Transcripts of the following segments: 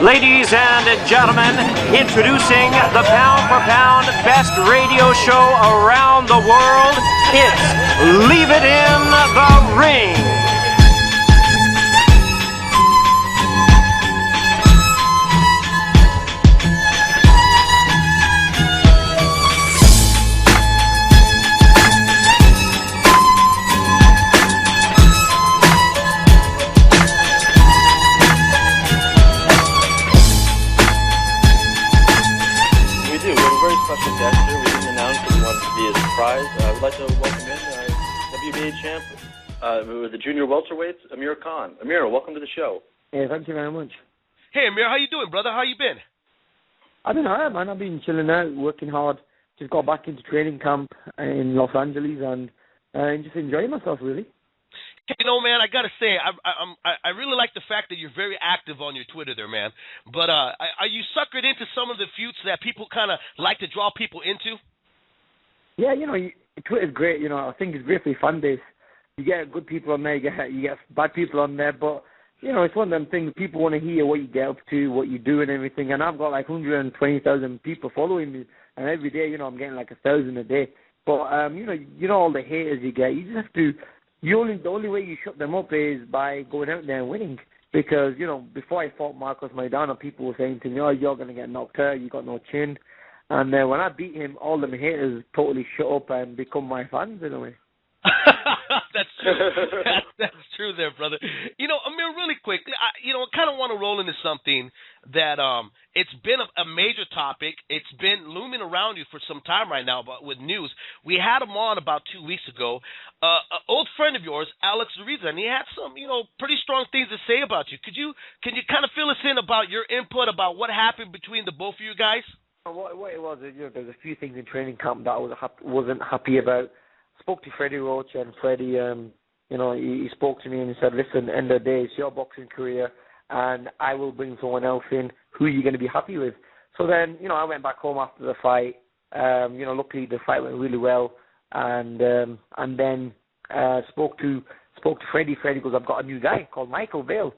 Ladies and gentlemen, introducing the pound-for-pound best radio show around the world, it's Leave It in the Ring. Special guest here. We didn't announce that we wanted to be a surprise. I'd like to welcome in WBA champ with the junior welterweights, Amir Khan. Amir, welcome to the show. Hey, thank you very much. Hey, Amir, how you doing, brother? How you been? I've been alright, man. I've been chilling out, working hard. Just got back into training camp in Los Angeles and just enjoying myself, really. Hey, you know, man, I gotta say, I really like the fact that you're very active on your Twitter there, man. But are you suckered into some of the feuds that people kind of like to draw people into? Yeah, you know, Twitter's great. You know, I think it's great for your fan base. You get good people on there, you get bad people on there, but you know, it's one of them things. People want to hear what you get up to, what you do, and everything. And I've got like 120,000 people following me, and every day, you know, I'm getting like 1,000 a day. But you know all the haters you get. You just have to. The only way you shut them up is by going out there and winning. Because, you know, before I fought Marcos Maidana, people were saying to me, oh, you're going to get knocked out, you got no chin. And when I beat him, all them haters totally shut up and become my fans in a way. That's true. That's true there, brother. You know, Amir, really quick, I kind of want to roll into something that it's been a major topic. It's been looming around you for some time right now, but with news. We had him on about 2 weeks ago, an old friend of yours, Alex Ortiz, and he had some, pretty strong things to say about you. Can you kind of fill us in about your input about what happened between the both of you guys? What it was, there's a few things in training camp that I wasn't happy about. Spoke to Freddie Roach, and Freddie, he spoke to me and he said, listen, end of the day, it's your boxing career, and I will bring someone else in who you're going to be happy with. So then, I went back home after the fight. Luckily the fight went really well, and then spoke to Freddie. Freddie goes, I've got a new guy called Michael Vale.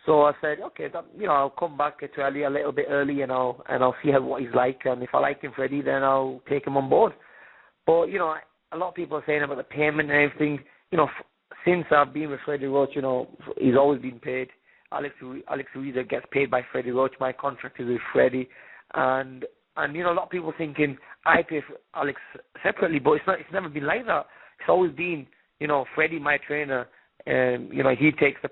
So I said, okay, I'll come back to Ali a little bit early, and I'll see what he's like, and if I like him, Freddie, then I'll take him on board. But a lot of people are saying about the payment and everything. Since I've been with Freddie Roach, he's always been paid. Alex Ruiz gets paid by Freddie Roach. My contract is with Freddie, and a lot of people thinking I pay for Alex separately, but it's never been like that. It's always been, Freddie, my trainer, he takes a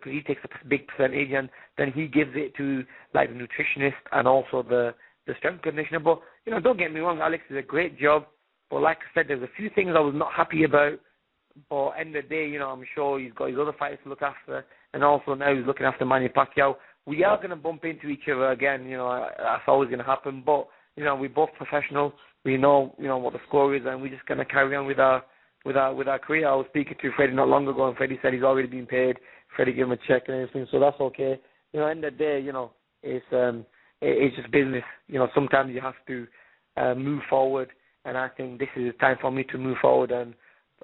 big percentage, and then he gives it to like the nutritionist and also the strength conditioner. But don't get me wrong, Alex is a great job. But like I said, there's a few things I was not happy about. But end of the day, I'm sure he's got his other fighters to look after, and also now he's looking after Manny Pacquiao. We are going to bump into each other again. That's always going to happen. But we're both professional. We know what the score is, and we're just going to carry on with our career. I was speaking to Freddie not long ago, and Freddie said he's already been paid. Freddie gave him a check and everything, so that's okay. End of the day, it's just business. Sometimes you have to move forward. And I think this is the time for me to move forward and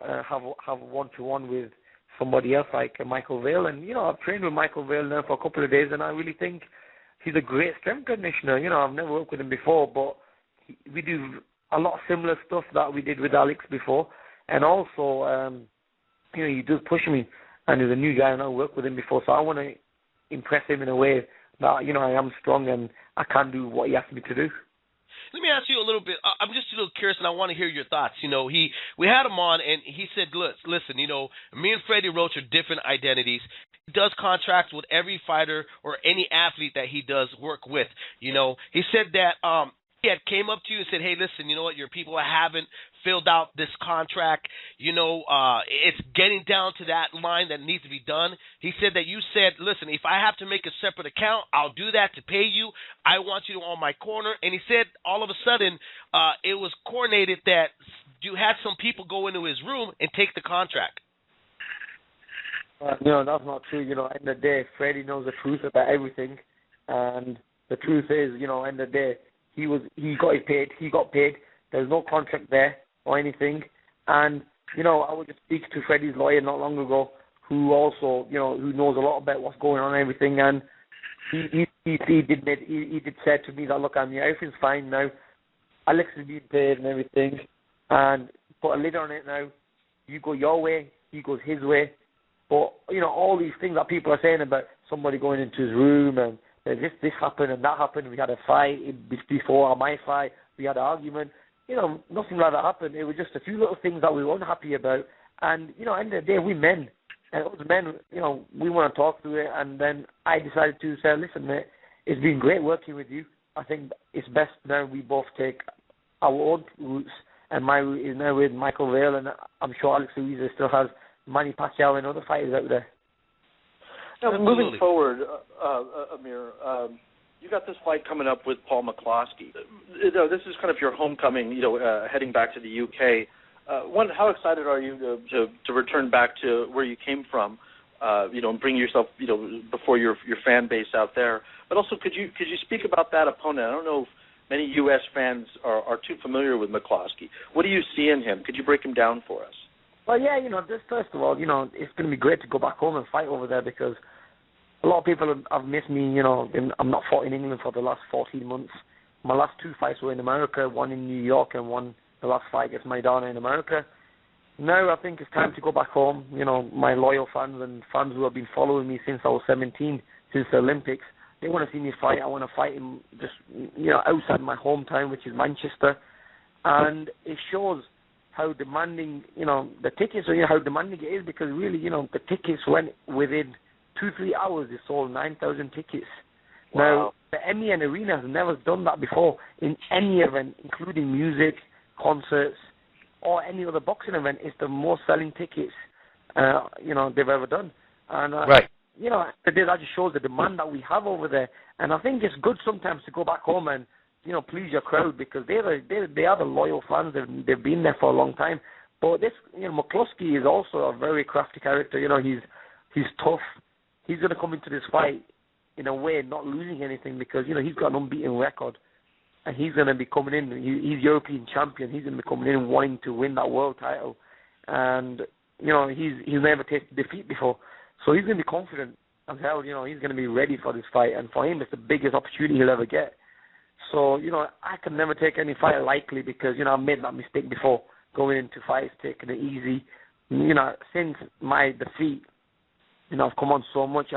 have a one-to-one with somebody else like Michael Vale. And, I've trained with Michael Vale now for a couple of days, and I really think he's a great strength conditioner. I've never worked with him before, but we do a lot of similar stuff that we did with Alex before. And also, he does push me, and he's a new guy, and I've worked with him before, so I want to impress him in a way that, I am strong and I can do what he asks me to do. Let me ask you a little bit. I'm just a little curious, and I want to hear your thoughts. We had him on, and he said, listen, me and Freddie Roach are different identities. He does contracts with every fighter or any athlete that he does work with. He said that he had came up to you and said, hey, listen, you know what, your people haven't filled out this contract. It's getting down to that line that needs to be done. He said that you said, listen, if I have to make a separate account, I'll do that to pay you. I want you on my corner. And he said all of a sudden it was coordinated that you had some people go into his room and take the contract. That's not true. End of the day, Freddie knows the truth about everything. And the truth is, end of the day, he got paid. There's no contract there or anything. And, I was just speaking to Freddie's lawyer not long ago, who also, who knows a lot about what's going on and everything. And he did say to me that, look, Amir, everything's fine now. Alex is being paid and everything, and put a lid on it now. You go your way, he goes his way. But, you know, all these things that people are saying about somebody going into his room and this happened and that happened. We had a fight before my fight. We had an argument. You know, nothing like that happened. It was just a few little things that we were unhappy about. And, you know, at the end of the day, we're men. And us men, you know, we want to talk through it. And then I decided to say, listen, mate, it's been great working with you. I think it's best now we both take our own routes. And my route is now with Michael Vale, and I'm sure Alex Ruiz still has Manny Pacquiao and other fighters out there. Now, moving forward, Amir, you got this fight coming up with Paul McCloskey. You know, this is kind of your homecoming, you know, heading back to the UK. One, how excited are you to return back to where you came from, you know, and bring yourself, you know, before your fan base out there? But also, could you speak about that opponent? I don't know if many U.S. fans are too familiar with McCloskey. What do you see in him? Could you break him down for us? Well, yeah, you know, first of all, you know, it's going to be great to go back home and fight over there because a lot of people have missed me, you know. I'm not fought in England for the last 14 months. My last two fights were in America, one in New York and one, the last fight against Maidana in America. Now I think it's time to go back home. You know, my loyal fans and fans who have been following me since I was 17, since the Olympics, they want to see me fight. I want to fight him just, you know, outside my hometown, which is Manchester. And it shows how demanding, you know, the tickets, or, you know, how demanding it is, because really, you know, the tickets went within 2-3 hours. They sold 9,000 tickets. Wow. Now, the MEN Arena has never done that before in any event, including music, concerts, or any other boxing event. It's the most selling tickets, you know, they've ever done. And, right. You know, that just shows the demand that we have over there. And I think it's good sometimes to go back home and, you know, please your crowd, because they are the loyal fans. They've been there for a long time. But this, you know, McCloskey is also a very crafty character. You know, he's tough. He's going to come into this fight in a way not losing anything, because, you know, he's got an unbeaten record, and he's going to be coming in. He's European champion. He's going to be coming in wanting to win that world title, and, you know, he's never tasted defeat before, so he's going to be confident as hell. You know, he's going to be ready for this fight, and for him, it's the biggest opportunity he'll ever get. So, you know, I can never take any fight lightly, because, you know, I've made that mistake before, going into fights, taking it easy. You know, since my defeat, you know, I've come on so much.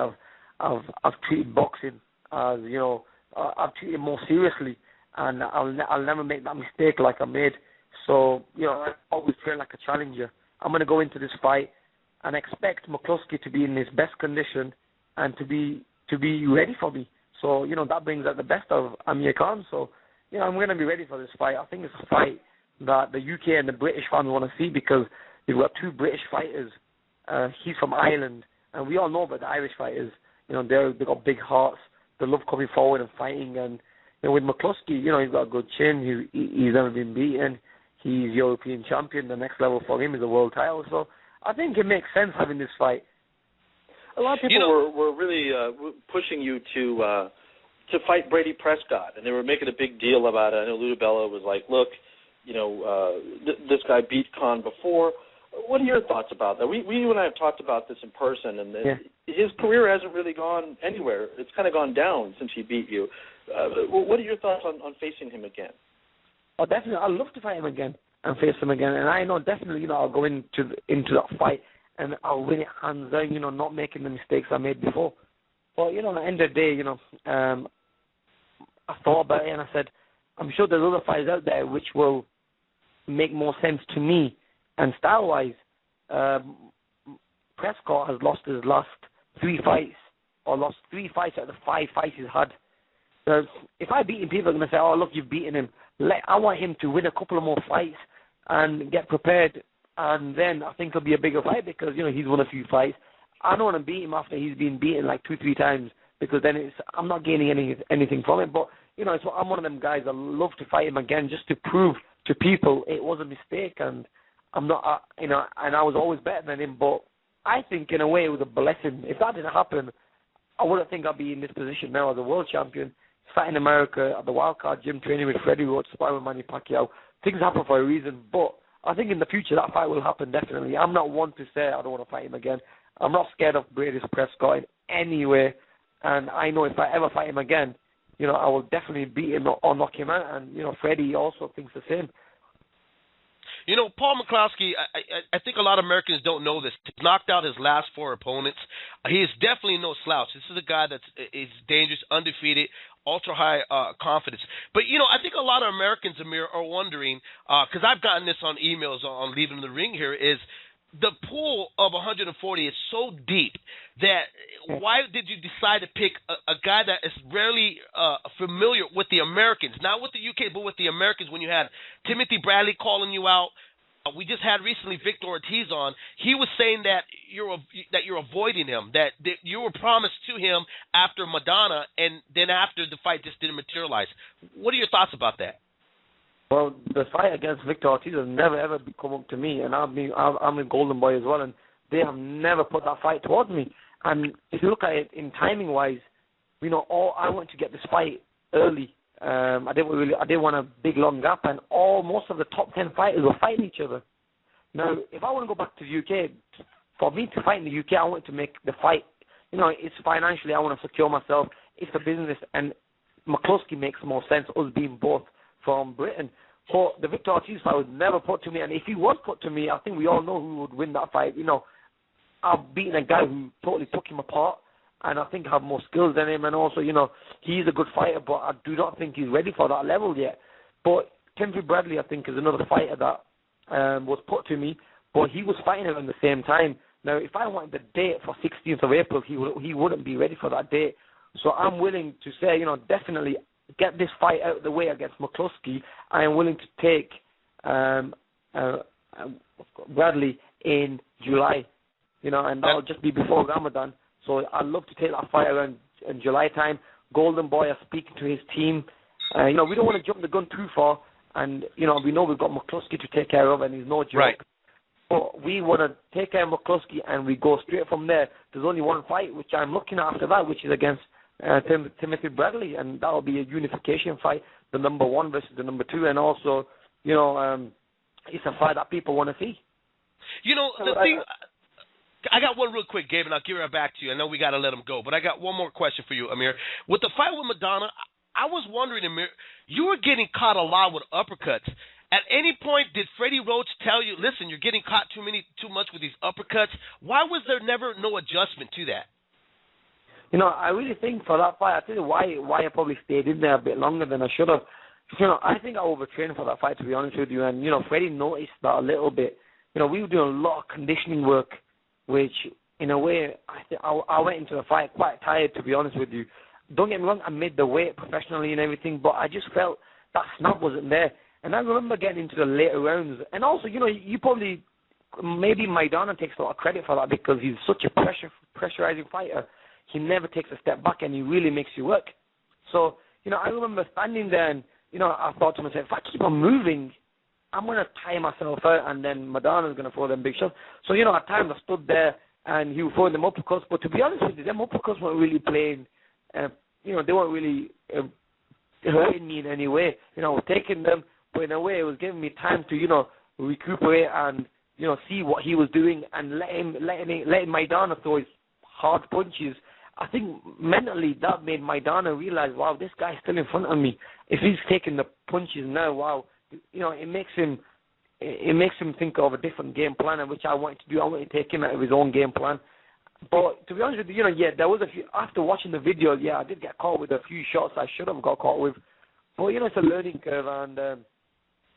I've treated boxing as, you know, I've treated it more seriously, and I'll never make that mistake like I made. So, you know, I always feel like a challenger. I'm going to go into this fight and expect McCloskey to be in his best condition and to be ready for me. So, you know, that brings out the best of Amir Khan. So, you know, I'm going to be ready for this fight. I think it's a fight that the UK and the British fans want to see, because we've got two British fighters. He's from Ireland, and we all know about the Irish fighters. You know, they've got big hearts. They love coming forward and fighting. And, you know, with McCloskey, you know, he's got a good chin. He's never been beaten. He's European champion. The next level for him is a world title. So I think it makes sense having this fight. A lot of people were really pushing you to fight Brady Prescott, and they were making a big deal about it. I know Ludabella was like, look, you know, this guy beat Khan before. What are your thoughts about that? You and I have talked about this in person, and his career hasn't really gone anywhere. It's kind of gone down since he beat you. What are your thoughts on facing him again? Oh, definitely. I'd love to fight him again and face him again. And I know definitely, you know, I'll go into that fight and I'll win it hands down, you know, not making the mistakes I made before. But, you know, at the end of the day, you know, I thought about it and I said, I'm sure there's other fighters out there which will make more sense to me. And style-wise, Prescott has lost his last 3 fights, or lost 3 fights out of the 5 fights he's had. So if I beat him, people are going to say, oh, look, you've beaten him. I want him to win a couple of more fights and get prepared, and then I think it'll be a bigger fight, because, you know, he's won a few fights. I don't want to beat him after he's been beaten like 2-3 times, because then I'm not gaining anything from it. But, you know, I'm one of them guys that love to fight him again, just to prove to people it was a mistake, and I'm not, you know, and I was always better than him. But I think in a way it was a blessing. If that didn't happen, I wouldn't think I'd be in this position now as a world champion, fighting in America at the Wildcard Gym, training with Freddie Roach, sparring with Manny Pacquiao. Things happen for a reason, but I think in the future that fight will happen definitely. I'm not one to say I don't want to fight him again. I'm not scared of Brady Prescott in any way. and I know if I ever fight him again, you know, I will definitely beat him or knock him out. And, you know, Freddie also thinks the same. You know, Paul McCloskey, I think a lot of Americans don't know this. He's knocked out his last 4 opponents. He is definitely no slouch. This is a guy is dangerous, undefeated, ultra-high confidence. But, you know, I think a lot of Americans, Amir, are wondering, because I've gotten this on emails on Leaving the Ring here, is the pool of 140 is so deep that why did you decide to pick a guy that is rarely familiar with the Americans, not with the UK, but with the Americans? When you had Timothy Bradley calling you out, we just had recently Victor Ortiz on. He was saying that you're avoiding him, that you were promised to him after Madonna, and then after the fight just didn't materialize. What are your thoughts about that? Well, the fight against Victor Ortiz has never, ever come up to me, and I'm a Golden Boy as well, and they have never put that fight towards me. And if you look at it in timing-wise, you know, I wanted to get this fight early. I didn't want a big, long gap, and most of the top 10 fighters were fighting each other. Now, if I want to go back to the UK, for me to fight in the UK, I want to make the fight, you know, it's financially, I want to secure myself. It's a business, and McCloskey makes more sense, us being both from Britain. But the Victor Ortiz fight was never put to me, and if he was put to me, I think we all know who would win that fight. You know, I've beaten a guy who totally took him apart, and I think I have more skills than him, and also, you know, he's a good fighter, but I do not think he's ready for that level yet. But Timothy Bradley, I think, is another fighter that was put to me, but he was fighting him at the same time. Now, if I wanted the date for 16th of April, he wouldn't be ready for that date. So I'm willing to say, you know, definitely get this fight out of the way against McCloskey. I am willing to take Bradley in July, you know, and that'll just be before Ramadan. So I'd love to take that fight around in July time. Golden Boy is speaking to his team. You know, we don't want to jump the gun too far, and, you know we've got McCloskey to take care of, and he's no joke. Right. But we want to take care of McCloskey, and we go straight from there. There's only one fight, which I'm looking at after that, which is against Timothy Bradley, and that will be a unification fight, the number 1 versus the number 2, and also, you know, it's a fight that people want to see. You know, the thing, I got one real quick, Gabe, and I'll give it back to you. I know we got to let him go, but I got one more question for you, Amir. With the fight with Madonna, I was wondering, Amir, you were getting caught a lot with uppercuts. At any point, did Freddie Roach tell you, listen, you're getting caught too much with these uppercuts? Why was there never no adjustment to that? You know, I really think for that fight, I tell you why I probably stayed in there a bit longer than I should have. You know, I think I overtrained for that fight, to be honest with you. And, you know, Freddie noticed that a little bit. You know, we were doing a lot of conditioning work, which, in a way, I went into the fight quite tired, to be honest with you. Don't get me wrong, I made the weight professionally and everything, but I just felt that snap wasn't there. And I remember getting into the later rounds. And also, you know, you probably, maybe Maidana takes a lot of credit for that because he's such a pressurizing fighter. He never takes a step back, and he really makes you work. So, you know, I remember standing there, and, you know, I thought to myself, if I keep on moving, I'm going to tire myself out, and then Madonna's going to throw them big shots. So, you know, at times I stood there, and he was throwing them uppercuts. But to be honest with you, them uppercuts weren't really playing, you know, they weren't really hurting me in any way. You know, I was taking them, but in a way it was giving me time to, you know, recuperate and, you know, see what he was doing and letting Maidana throw his hard punches. I think mentally that made Maidana realize, wow, this guy's still in front of me. If he's taking the punches now, wow, you know, it makes him think of a different game plan, which I wanted to do. I wanted to take him out of his own game plan. But to be honest with you, you know, yeah, there was a few, after watching the video, yeah, I did get caught with a few shots I should have got caught with. But, you know, it's a learning curve, and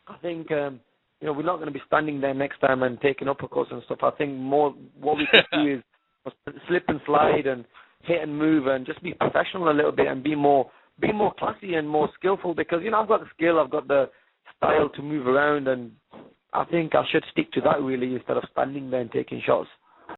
I think, you know, we're not going to be standing there next time and taking uppercuts and stuff. I think more what we can do is slip and slide and hit and move and just be professional a little bit and be more classy and more skillful, because, you know, I've got the skill, I've got the style to move around, and I think I should stick to that really instead of standing there and taking shots.